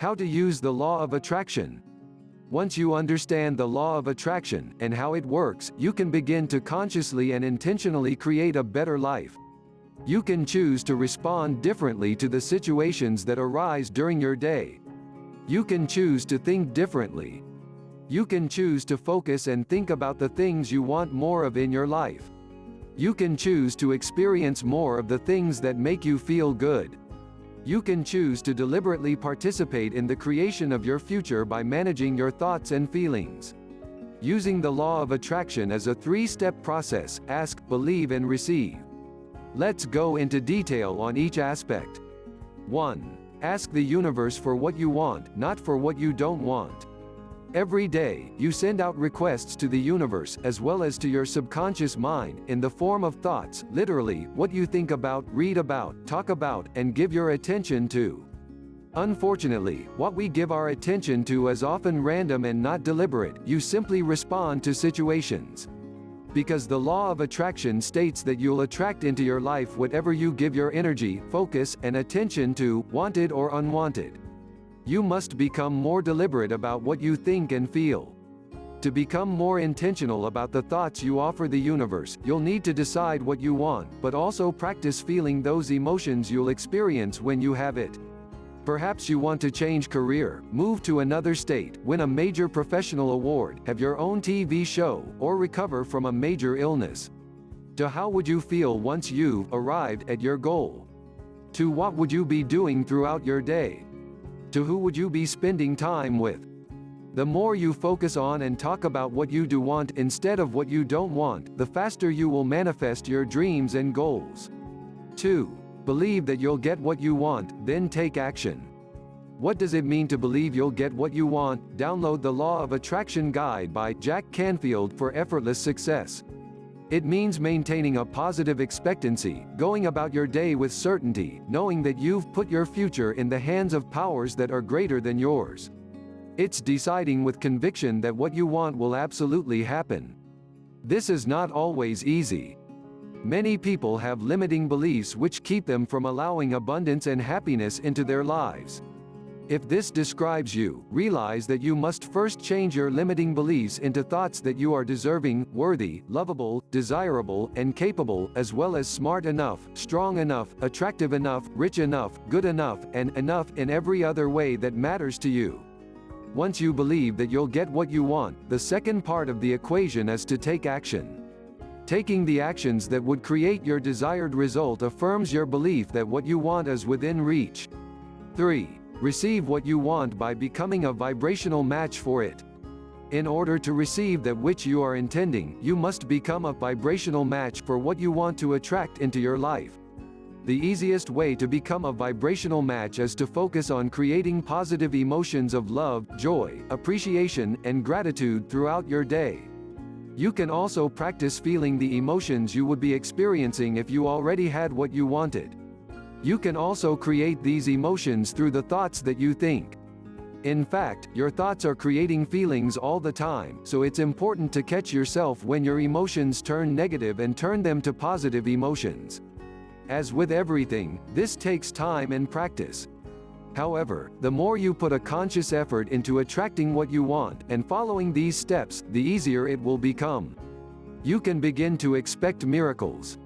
How to use the law of attraction. Once you understand the law of attraction and how it works, you can begin to consciously and intentionally create a better life. You can choose to respond differently to the situations that arise during your day. You can choose to think differently. You can choose to focus and think about the things you want more of in your life. You can choose to experience more of the things that make you feel good. You can choose to deliberately participate in the creation of your future by managing your thoughts and feelings. Using the law of attraction as a three-step process: ask, believe, and receive. Let's go into detail on each aspect. 1. Ask the universe for what you want, not for what you don't want. Every day, you send out requests to the universe, as well as to your subconscious mind, in the form of thoughts, literally, what you think about, read about, talk about, and give your attention to. Unfortunately, what we give our attention to is often random and not deliberate. You simply respond to situations. Because the law of attraction states that you'll attract into your life whatever you give your energy, focus, and attention to, wanted or unwanted. You must become more deliberate about what you think and feel. To become more intentional about the thoughts you offer the universe, you'll need to decide what you want, but also practice feeling those emotions you'll experience when you have it. Perhaps you want to change career, move to another state, win a major professional award, have your own TV show, or recover from a major illness. To how would you feel once you've arrived at your goal? To what would you be doing throughout your day? To who would you be spending time with? The more you focus on and talk about what you do want instead of what you don't want, the faster you will manifest your dreams and goals. 2. Believe that you'll get what you want, then take action. What does it mean to believe you'll get what you want? Download the Law of Attraction Guide by Jack Canfield for effortless success. It means maintaining a positive expectancy, going about your day with certainty, knowing that you've put your future in the hands of powers that are greater than yours. It's deciding with conviction that what you want will absolutely happen. This is not always easy. Many people have limiting beliefs which keep them from allowing abundance and happiness into their lives. If this describes you, realize that you must first change your limiting beliefs into thoughts that you are deserving, worthy, lovable, desirable, and capable, as well as smart enough, strong enough, attractive enough, rich enough, good enough, and enough in every other way that matters to you. Once you believe that you'll get what you want, the second part of the equation is to take action. Taking the actions that would create your desired result affirms your belief that what you want is within reach. 3. Receive what you want by becoming a vibrational match for it. In order to receive that which you are intending, you must become a vibrational match for what you want to attract into your life. The easiest way to become a vibrational match is to focus on creating positive emotions of love, joy, appreciation, and gratitude throughout your day. You can also practice feeling the emotions you would be experiencing if you already had what you wanted. You can also create these emotions through the thoughts that you think. In fact, your thoughts are creating feelings all the time, so it's important to catch yourself when your emotions turn negative and turn them to positive emotions. As with everything, this takes time and practice. However, the more you put a conscious effort into attracting what you want, and following these steps, the easier it will become. You can begin to expect miracles.